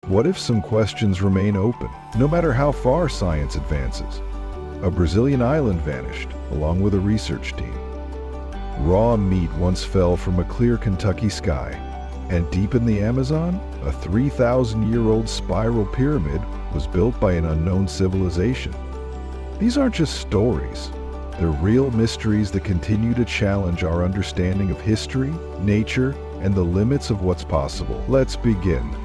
What if some questions remain open, no matter how far science advances? A Brazilian island vanished, along with a research team. Raw meat once fell from a clear Kentucky sky, and deep in the Amazon, a 3,000-year-old spiral pyramid was built by an unknown civilization. These aren't just stories. They're real mysteries that continue to challenge our understanding of history, nature, and the limits of what's possible. Let's begin.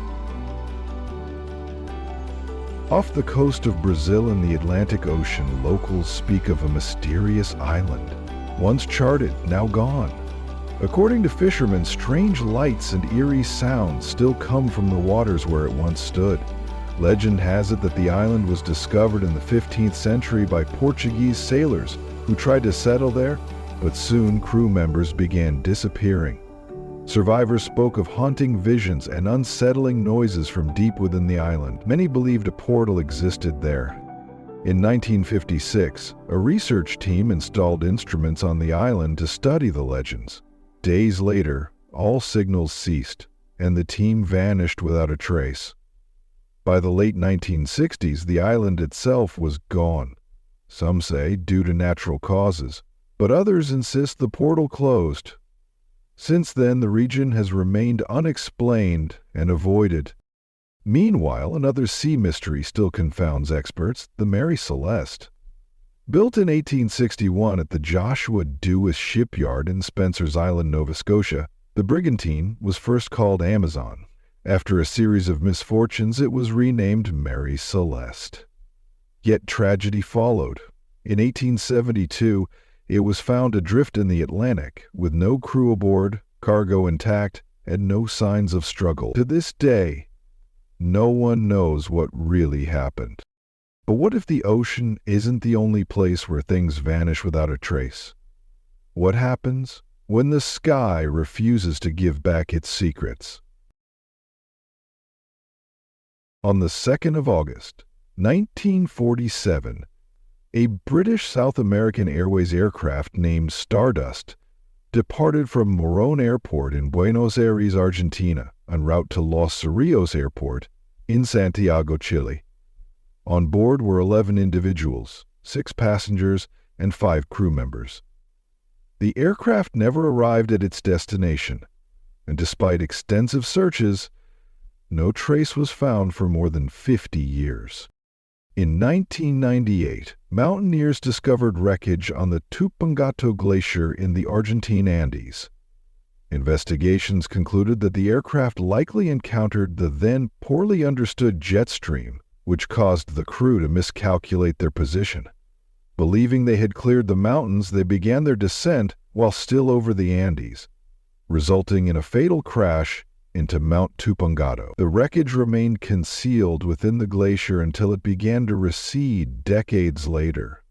Off the coast of Brazil in the Atlantic Ocean, locals speak of a mysterious island, once charted, now gone. According to fishermen, strange lights and eerie sounds still come from the waters where it once stood. Legend has it that the island was discovered in the 15th century by Portuguese sailors who tried to settle there, but soon crew members began disappearing. Survivors spoke of haunting visions and unsettling noises from deep within the island. Many believed a portal existed there. In 1956, a research team installed instruments on the island to study the legends. Days later, all signals ceased, and the team vanished without a trace. By the late 1960s, the island itself was gone. Some say due to natural causes, but others insist the portal closed. Since then, the region has remained unexplained and avoided. Meanwhile, another sea mystery still confounds experts, the Mary Celeste. Built in 1861 at the Joshua Dewis Shipyard in Spencer's Island, Nova Scotia, the brigantine was first called Amazon. After a series of misfortunes, it was renamed Mary Celeste. Yet tragedy followed. In 1872, it was found adrift in the Atlantic, with no crew aboard, cargo intact, and no signs of struggle. To this day, no one knows what really happened. But what if the ocean isn't the only place where things vanish without a trace? What happens when the sky refuses to give back its secrets? On the 2nd of August, 1947, a British South American Airways aircraft named Stardust departed from Morón Airport in Buenos Aires, Argentina, en route to Los Cerrillos Airport in Santiago, Chile. On board were 11 individuals, 6 passengers, and 5 crew members. The aircraft never arrived at its destination, and despite extensive searches, no trace was found for more than 50 years. In 1998, mountaineers discovered wreckage on the Tupungato Glacier in the Argentine Andes. Investigations concluded that the aircraft likely encountered the then poorly understood jet stream, which caused the crew to miscalculate their position. Believing they had cleared the mountains, they began their descent while still over the Andes, resulting in a fatal crash into Mount Tupungato. The wreckage remained concealed within the glacier until it began to recede decades later.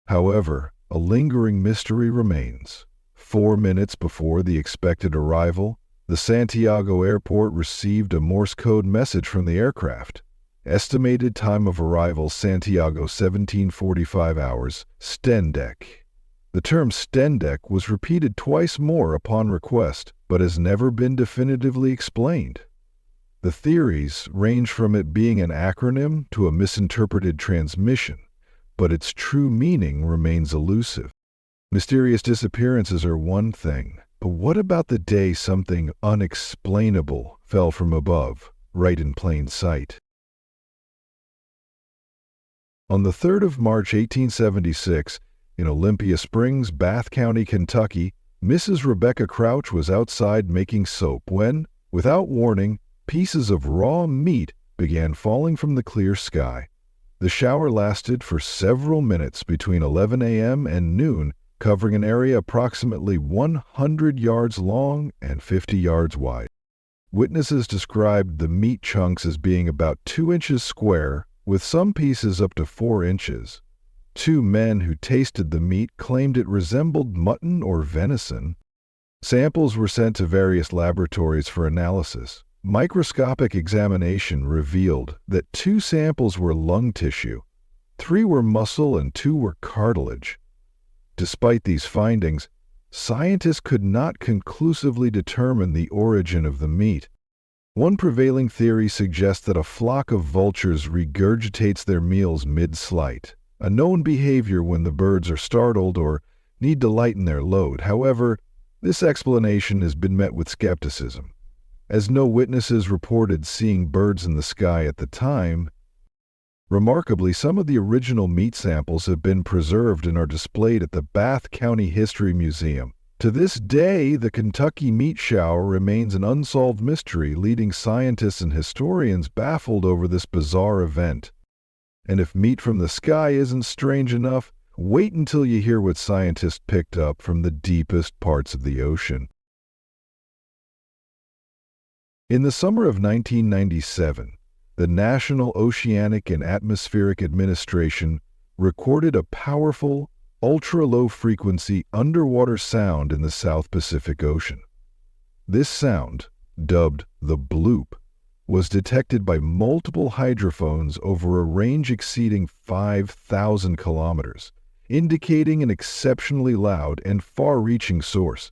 However, a lingering mystery remains. 4 minutes before the expected arrival, the Santiago airport received a Morse code message from the aircraft. Estimated time of arrival, Santiago 1745 hours, Stendek. The term Stendek was repeated twice more upon request, but has never been definitively explained. The theories range from it being an acronym to a misinterpreted transmission, but its true meaning remains elusive. Mysterious disappearances are one thing, but what about the day something unexplainable fell from above, right in plain sight? On the 3rd of March 1876, in Olympia Springs, Bath County, Kentucky, Mrs. Rebecca Crouch was outside making soap when, without warning, pieces of raw meat began falling from the clear sky. The shower lasted for several minutes between 11 a.m. and noon, covering an area approximately 100 yards long and 50 yards wide. Witnesses described the meat chunks as being about 2 inches square, with some pieces up to 4 inches. 2 men who tasted the meat claimed it resembled mutton or venison. Samples were sent to various laboratories for analysis. Microscopic examination revealed that 2 samples were lung tissue, 3 were muscle, and 2 were cartilage. Despite these findings, scientists could not conclusively determine the origin of the meat. One prevailing theory suggests that a flock of vultures regurgitates their meals mid-slight, a known behavior when the birds are startled or need to lighten their load. However, this explanation has been met with skepticism, as no witnesses reported seeing birds in the sky at the time. Remarkably, some of the original meat samples have been preserved and are displayed at the Bath County History Museum. To this day, the Kentucky meat shower remains an unsolved mystery, leaving scientists and historians baffled over this bizarre event. And if meat from the sky isn't strange enough, wait until you hear what scientists picked up from the deepest parts of the ocean. In the summer of 1997, the National Oceanic and Atmospheric Administration recorded a powerful, ultra-low-frequency underwater sound in the South Pacific Ocean. This sound, dubbed the Bloop, was detected by multiple hydrophones over a range exceeding 5,000 kilometers, indicating an exceptionally loud and far-reaching source.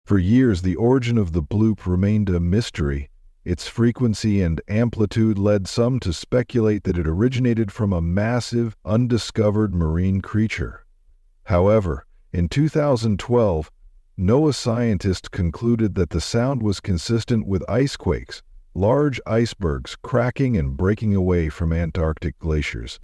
For years, the origin of the Bloop remained a mystery. Its frequency and amplitude led some to speculate that it originated from a massive, undiscovered marine creature. However, in 2012, NOAA scientists concluded that the sound was consistent with icequakes, large icebergs cracking and breaking away from Antarctic glaciers.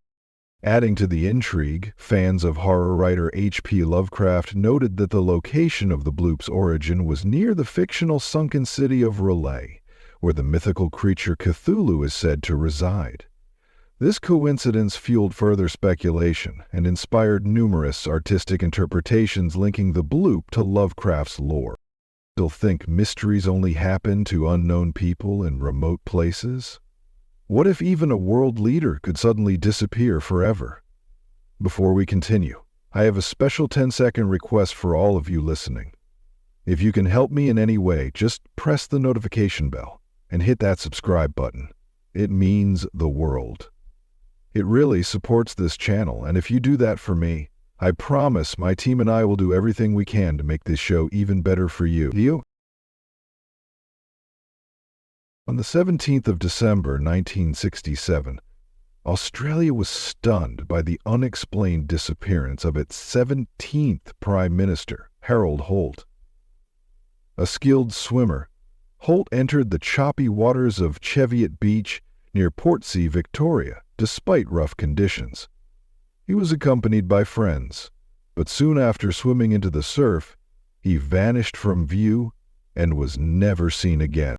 Adding to the intrigue, fans of horror writer H.P. Lovecraft noted that the location of the Bloop's origin was near the fictional sunken city of R'lyeh, where the mythical creature Cthulhu is said to reside. This coincidence fueled further speculation and inspired numerous artistic interpretations linking the Bloop to Lovecraft's lore. Still think mysteries only happen to unknown people in remote places? What if even a world leader could suddenly disappear forever? Before we continue, I have a special 10-second request for all of you listening. If you can help me in any way, just press the notification bell and hit that subscribe button. It means the world. It really supports this channel, and if you do that for me, I promise my team and I will do everything we can to make this show even better for you. On the 17th of December 1967, Australia was stunned by the unexplained disappearance of its 17th Prime Minister, Harold Holt. A skilled swimmer, Holt entered the choppy waters of Cheviot Beach near Portsea, Victoria, despite rough conditions. He was accompanied by friends, but soon after swimming into the surf, he vanished from view and was never seen again.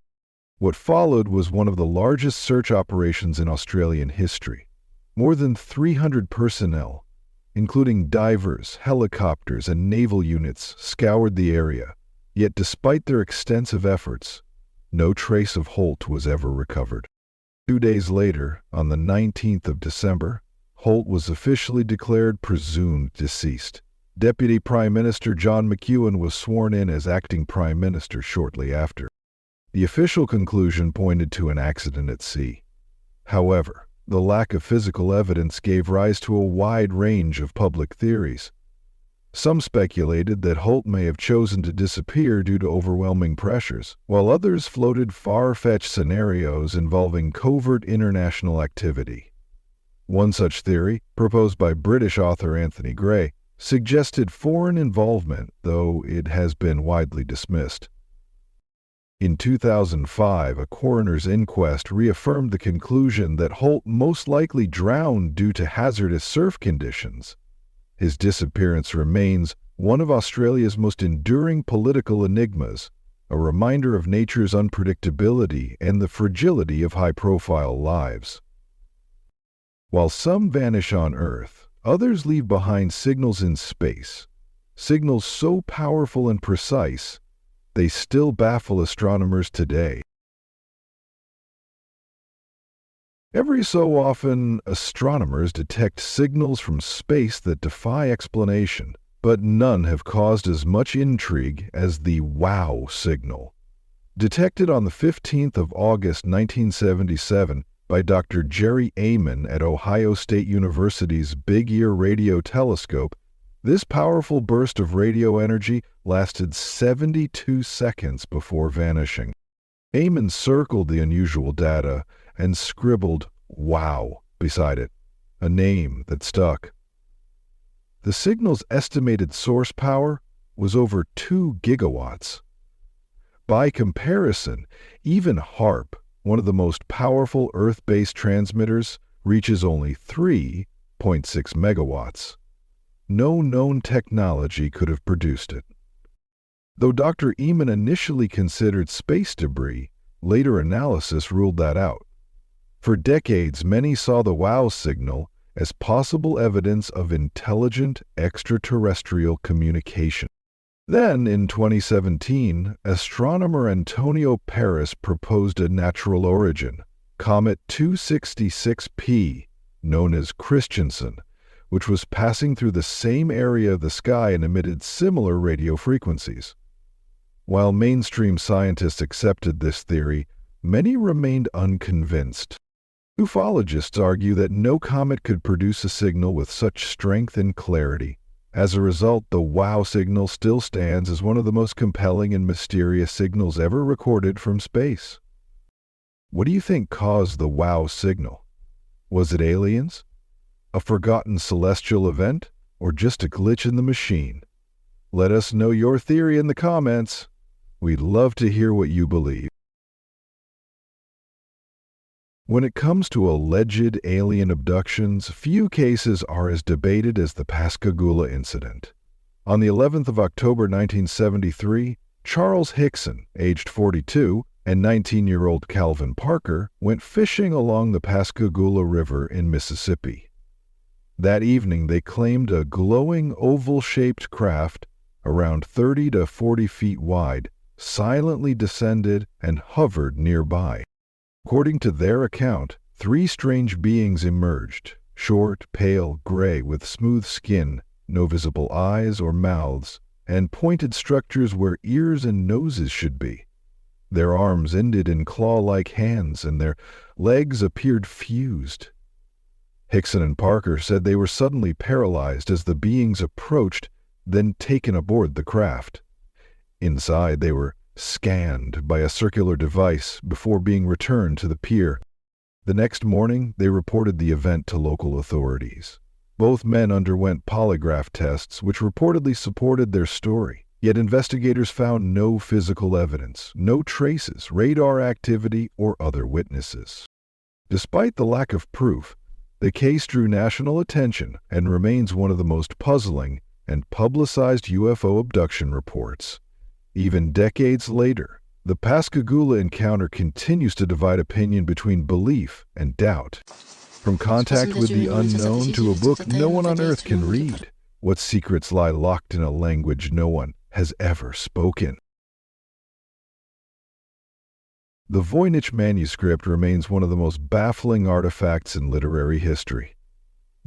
What followed was one of the largest search operations in Australian history. More than 300 personnel, including divers, helicopters, and naval units, scoured the area. Yet despite their extensive efforts, no trace of Holt was ever recovered. 2 days later, on the 19th of December, Holt was officially declared presumed deceased. Deputy Prime Minister John McEwen was sworn in as acting Prime Minister shortly after. The official conclusion pointed to an accident at sea. However, the lack of physical evidence gave rise to a wide range of public theories. Some speculated that Holt may have chosen to disappear due to overwhelming pressures, while others floated far-fetched scenarios involving covert international activity. One such theory, proposed by British author Anthony Gray, suggested foreign involvement, though it has been widely dismissed. In 2005, a coroner's inquest reaffirmed the conclusion that Holt most likely drowned due to hazardous surf conditions. His disappearance remains one of Australia's most enduring political enigmas, a reminder of nature's unpredictability and the fragility of high-profile lives. While some vanish on Earth, others leave behind signals in space, signals so powerful and precise, they still baffle astronomers today. Every so often, astronomers detect signals from space that defy explanation, but none have caused as much intrigue as the WOW signal. Detected on the 15th of August 1977 by Dr. Jerry Amon at Ohio State University's Big Ear Radio Telescope, this powerful burst of radio energy lasted 72 seconds before vanishing. Eamon circled the unusual data and scribbled "Wow" beside it, a name that stuck. The signal's estimated source power was over 2 gigawatts. By comparison, even HARP, one of the most powerful Earth-based transmitters, reaches only 3.6 megawatts. No known technology could have produced it. Though Dr. Eamon initially considered space debris, later analysis ruled that out. For decades, many saw the WOW signal as possible evidence of intelligent extraterrestrial communication. Then, in 2017, astronomer Antonio Paris proposed a natural origin, Comet 266P, known as Christensen, which was passing through the same area of the sky and emitted similar radio frequencies. While mainstream scientists accepted this theory, many remained unconvinced. Ufologists argue that no comet could produce a signal with such strength and clarity. As a result, the WOW signal still stands as one of the most compelling and mysterious signals ever recorded from space. What do you think caused the WOW signal? Was it aliens? A forgotten celestial event? Or just a glitch in the machine? Let us know your theory in the comments. We'd love to hear what you believe. When it comes to alleged alien abductions, few cases are as debated as the Pascagoula incident. On the 11th of October 1973, Charles Hickson, aged 42, and 19-year-old Calvin Parker went fishing along the Pascagoula River in Mississippi. That evening, they claimed a glowing oval-shaped craft around 30 to 40 feet wide silently descended and hovered nearby. According to their account, 3 strange beings emerged, short, pale, gray, with smooth skin, no visible eyes or mouths, and pointed structures where ears and noses should be. Their arms ended in claw-like hands, and their legs appeared fused. Hickson and Parker said they were suddenly paralyzed as the beings approached, then taken aboard the craft. Inside, they were scanned by a circular device before being returned to the pier. The next morning, they reported the event to local authorities. Both men underwent polygraph tests, which reportedly supported their story. Yet investigators found no physical evidence, no traces, radar activity, or other witnesses. Despite the lack of proof, the case drew national attention and remains one of the most puzzling and publicized UFO abduction reports. Even decades later, the Pascagoula encounter continues to divide opinion between belief and doubt. From contact with the unknown to a book no one on Earth can read, what secrets lie locked in a language no one has ever spoken. The Voynich Manuscript remains one of the most baffling artifacts in literary history.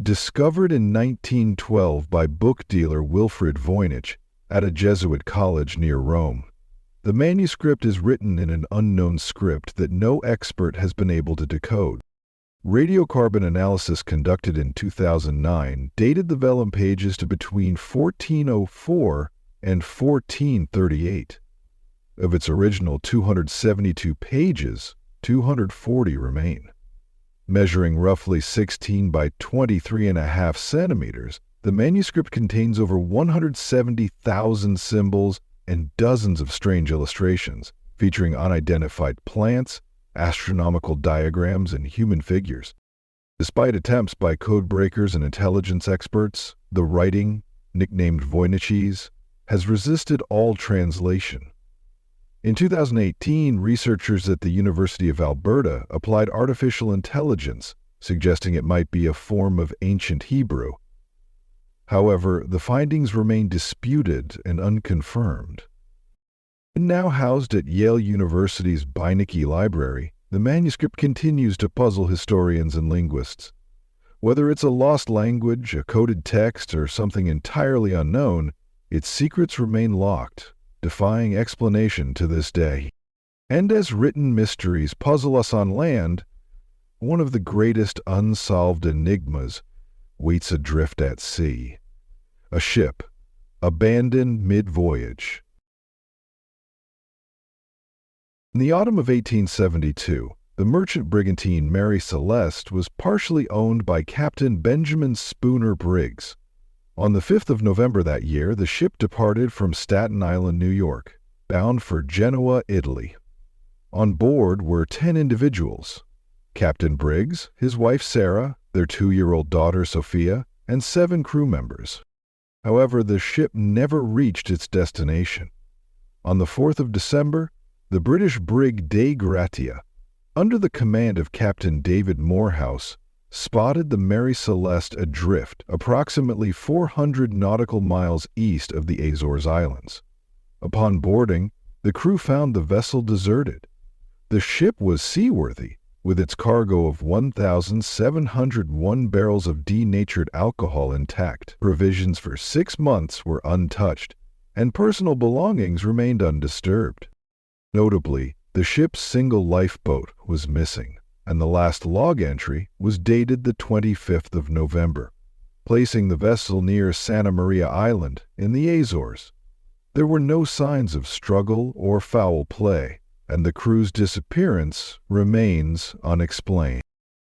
Discovered in 1912 by book dealer Wilfrid Voynich at a Jesuit college near Rome, the manuscript is written in an unknown script that no expert has been able to decode. Radiocarbon analysis conducted in 2009 dated the vellum pages to between 1404 and 1438. Of its original 272 pages, 240 remain. Measuring roughly 16 by 23.5 centimeters, the manuscript contains over 170,000 symbols and dozens of strange illustrations, featuring unidentified plants, astronomical diagrams, and human figures. Despite attempts by code breakers and intelligence experts, the writing, nicknamed Voynichese, has resisted all translation. In 2018, researchers at the University of Alberta applied artificial intelligence, suggesting it might be a form of ancient Hebrew. However, the findings remain disputed and unconfirmed. Now housed at Yale University's Beinecke Library, the manuscript continues to puzzle historians and linguists. Whether it's a lost language, a coded text, or something entirely unknown, its secrets remain locked, defying explanation to this day. And as written mysteries puzzle us on land, one of the greatest unsolved enigmas waits adrift at sea. A ship, abandoned mid-voyage, In the autumn of 1872, the merchant brigantine Mary Celeste was partially owned by Captain Benjamin Spooner Briggs. On the 5th of November that year, the ship departed from Staten Island, New York, bound for Genoa, Italy. On board were 10 individuals: Captain Briggs, his wife Sarah, their 2-year-old daughter Sophia, and 7 crew members. However, the ship never reached its destination. On the 4th of December, the British brig Dei Gratia, under the command of Captain David Morehouse, spotted the Mary Celeste adrift approximately 400 nautical miles east of the Azores Islands. Upon boarding, the crew found the vessel deserted. The ship was seaworthy, with its cargo of 1,701 barrels of denatured alcohol intact. Provisions for 6 months were untouched, and personal belongings remained undisturbed. Notably, the ship's single lifeboat was missing, and the last log entry was dated the 25th of November, placing the vessel near Santa Maria Island in the Azores. There were no signs of struggle or foul play, and the crew's disappearance remains unexplained.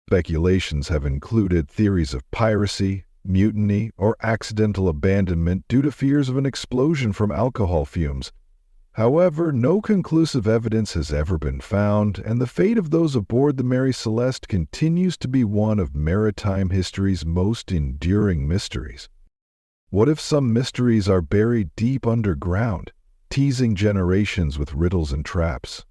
Speculations have included theories of piracy, mutiny, or accidental abandonment due to fears of an explosion from alcohol fumes. However, no conclusive evidence has ever been found, and the fate of those aboard the Mary Celeste continues to be one of maritime history's most enduring mysteries. What if some mysteries are buried deep underground, teasing generations with riddles and traps?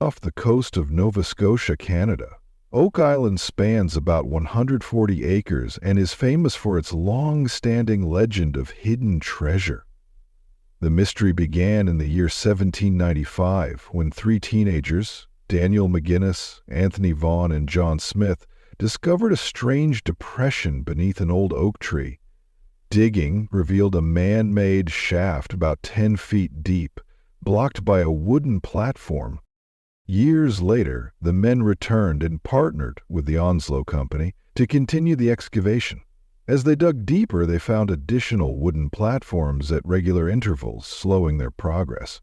Off the coast of Nova Scotia, Canada, Oak Island spans about 140 acres and is famous for its long-standing legend of hidden treasure. The mystery began in the year 1795 when 3 teenagers, Daniel McGinnis, Anthony Vaughan, and John Smith, discovered a strange depression beneath an old oak tree. Digging revealed a man-made shaft about 10 feet deep, blocked by a wooden platform. Years later, the men returned and partnered with the Onslow Company to continue the excavation. As they dug deeper, they found additional wooden platforms at regular intervals, slowing their progress.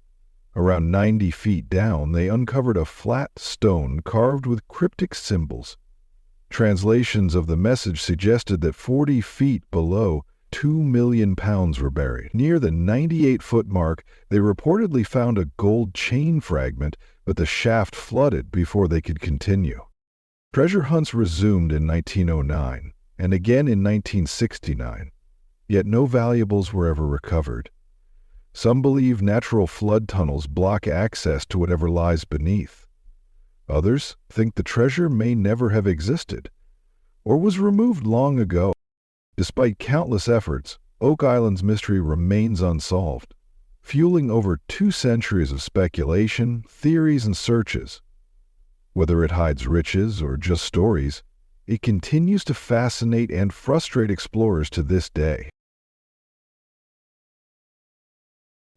Around 90 feet down, they uncovered a flat stone carved with cryptic symbols. Translations of the message suggested that 40 feet below, 2 million pounds were buried. Near the 98-foot mark, they reportedly found a gold chain fragment, but the shaft flooded before they could continue. Treasure hunts resumed in 1909. And again in 1969, yet no valuables were ever recovered. Some believe natural flood tunnels block access to whatever lies beneath. Others think the treasure may never have existed, or was removed long ago. Despite countless efforts, Oak Island's mystery remains unsolved, fueling over 2 centuries of speculation, theories, and searches. Whether it hides riches or just stories, it continues to fascinate and frustrate explorers to this day.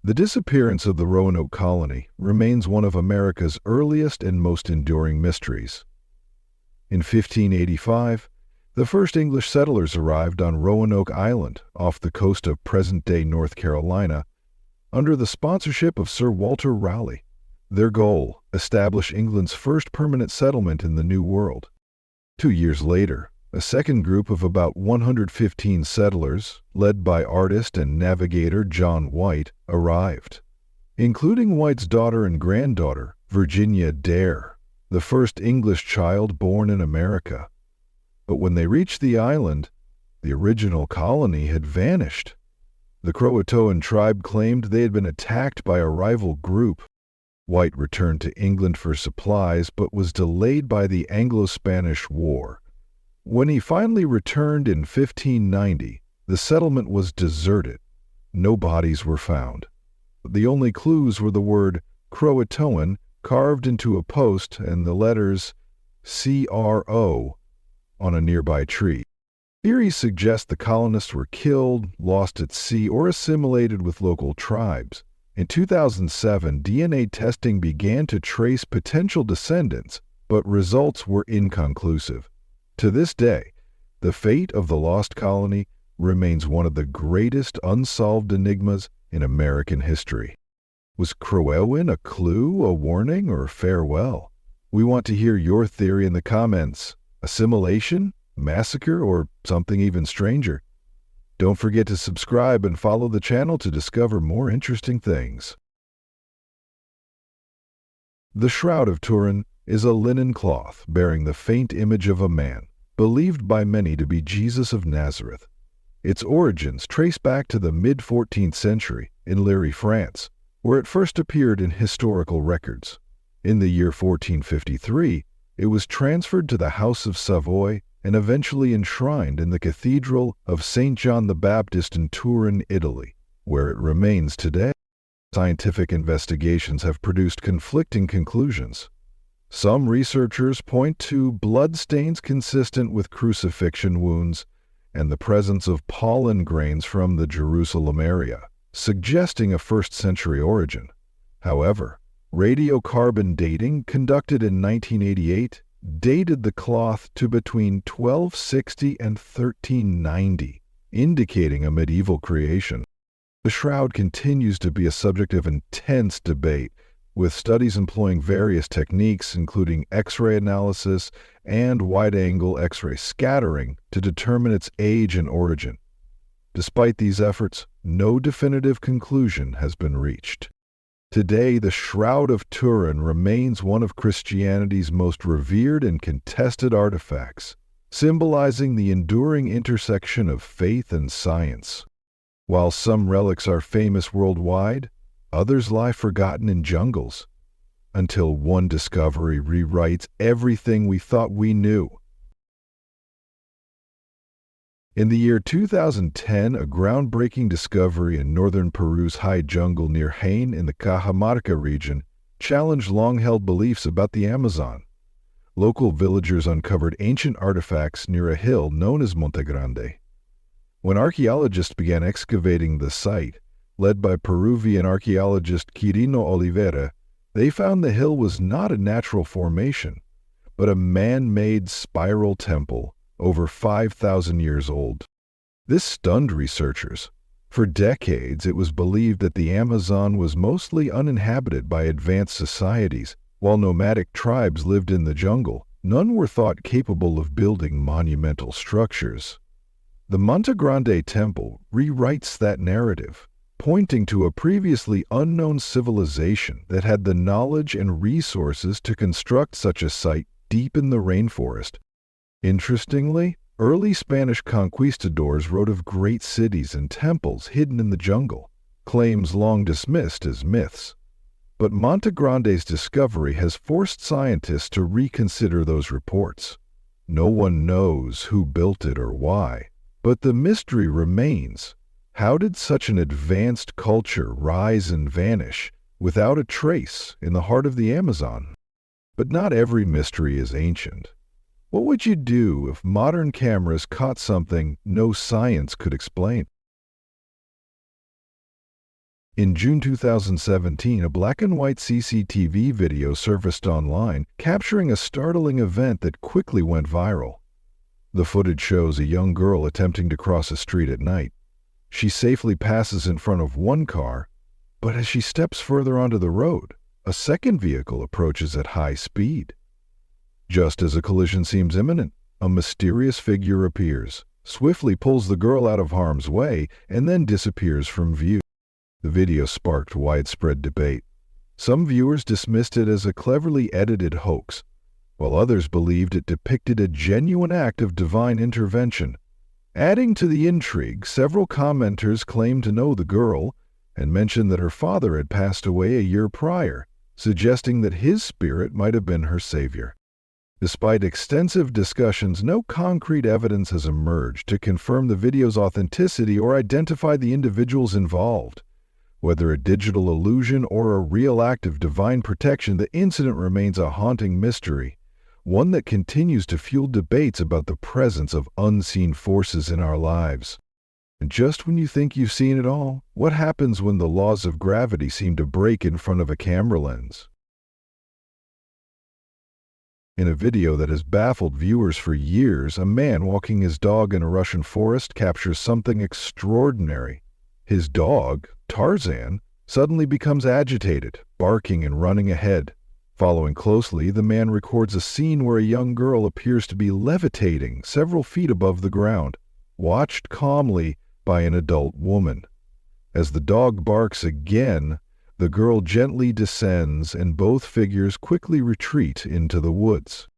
The disappearance of the Roanoke colony remains one of America's earliest and most enduring mysteries. In 1585, the first English settlers arrived on Roanoke Island off the coast of present-day North Carolina under the sponsorship of Sir Walter Raleigh. Their goal: establish England's first permanent settlement in the New World. 2 years later, a second group of about 115 settlers, led by artist and navigator John White, arrived, including White's daughter and granddaughter, Virginia Dare, the first English child born in America. But when they reached the island, the original colony had vanished. The Croatoan tribe claimed they had been attacked by a rival group. White returned to England for supplies, but was delayed by the Anglo-Spanish War. When he finally returned in 1590, the settlement was deserted. No bodies were found. The only clues were the word Croatoan carved into a post and the letters CRO on a nearby tree. Theories suggest the colonists were killed, lost at sea, or assimilated with local tribes. In 2007, DNA testing began to trace potential descendants, but results were inconclusive. To this day, the fate of the lost colony remains one of the greatest unsolved enigmas in American history. Was Croewin a clue, a warning, or farewell? We want to hear your theory in the comments. Assimilation, massacre, or something even stranger? Don't forget to subscribe and follow the channel to discover more interesting things. The Shroud of Turin is a linen cloth bearing the faint image of a man, believed by many to be Jesus of Nazareth. Its origins trace back to the mid-14th century in Liry, France, where it first appeared in historical records. In the year 1453, it was transferred to the House of Savoy and eventually enshrined in the Cathedral of St. John the Baptist in Turin, Italy, where it remains today. Scientific investigations have produced conflicting conclusions. Some researchers point to blood stains consistent with crucifixion wounds and the presence of pollen grains from the Jerusalem area, suggesting a first-century origin. However, radiocarbon dating conducted in 1988 dated the cloth to between 1260 and 1390, indicating a medieval creation. The shroud continues to be a subject of intense debate, with studies employing various techniques including X-ray analysis and wide-angle X-ray scattering to determine its age and origin. Despite these efforts, no definitive conclusion has been reached. Today, the Shroud of Turin remains one of Christianity's most revered and contested artifacts, symbolizing the enduring intersection of faith and science. While some relics are famous worldwide, others lie forgotten in jungles, until one discovery rewrites everything we thought we knew. In the year 2010, a groundbreaking discovery in northern Peru's high jungle near Jaén in the Cajamarca region challenged long-held beliefs about the Amazon. Local villagers uncovered ancient artifacts near a hill known as Montegrande. When archaeologists began excavating the site, led by Peruvian archaeologist Quirino Oliveira, they found the hill was not a natural formation, but a man-made spiral temple over 5,000 years old. This stunned researchers. For decades, it was believed that the Amazon was mostly uninhabited by advanced societies. While nomadic tribes lived in the jungle, none were thought capable of building monumental structures. The Montegrande Temple rewrites that narrative, pointing to a previously unknown civilization that had the knowledge and resources to construct such a site deep in the rainforest. Interestingly, early Spanish conquistadors wrote of great cities and temples hidden in the jungle, claims long dismissed as myths. But Montegrande's discovery has forced scientists to reconsider those reports. No one knows who built it or why, but the mystery remains. How did such an advanced culture rise and vanish without a trace in the heart of the Amazon? But not every mystery is ancient. What would you do if modern cameras caught something no science could explain? In June 2017, a black-and-white CCTV video surfaced online, capturing a startling event that quickly went viral. The footage shows a young girl attempting to cross a street at night. She safely passes in front of one car, but as she steps further onto the road, a second vehicle approaches at high speed. Just as a collision seems imminent, a mysterious figure appears, swiftly pulls the girl out of harm's way, and then disappears from view. The video sparked widespread debate. Some viewers dismissed it as a cleverly edited hoax, while others believed it depicted a genuine act of divine intervention. Adding to the intrigue, several commenters claimed to know the girl and mentioned that her father had passed away a year prior, suggesting that his spirit might have been her savior. Despite extensive discussions, no concrete evidence has emerged to confirm the video's authenticity or identify the individuals involved. Whether a digital illusion or a real act of divine protection, the incident remains a haunting mystery, one that continues to fuel debates about the presence of unseen forces in our lives. And just when you think you've seen it all, what happens when the laws of gravity seem to break in front of a camera lens? In a video that has baffled viewers for years, a man walking his dog in a Russian forest captures something extraordinary. His dog, Tarzan, suddenly becomes agitated, barking and running ahead. Following closely, the man records a scene where a young girl appears to be levitating several feet above the ground, watched calmly by an adult woman. As the dog barks again, the girl gently descends and both figures quickly retreat into the woods.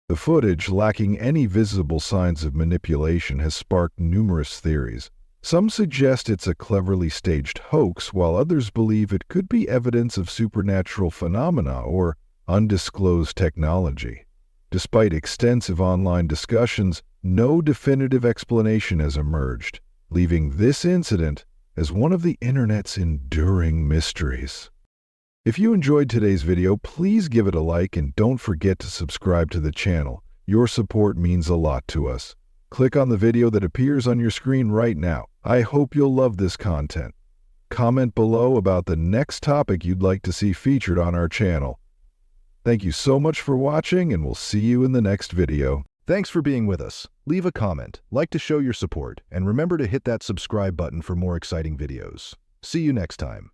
The footage, lacking any visible signs of manipulation, has sparked numerous theories. Some suggest it's a cleverly staged hoax, while others believe it could be evidence of supernatural phenomena or undisclosed technology. Despite extensive online discussions, no definitive explanation has emerged, leaving this incident as one of the internet's enduring mysteries. If you enjoyed today's video, please give it a like and don't forget to subscribe to the channel. Your support means a lot to us. Click on the video that appears on your screen right now. I hope you'll love this content. Comment below about the next topic you'd like to see featured on our channel. Thank you so much for watching, and we'll see you in the next video. Thanks for being with us. Leave a comment, like to show your support, and remember to hit that subscribe button for more exciting videos. See you next time.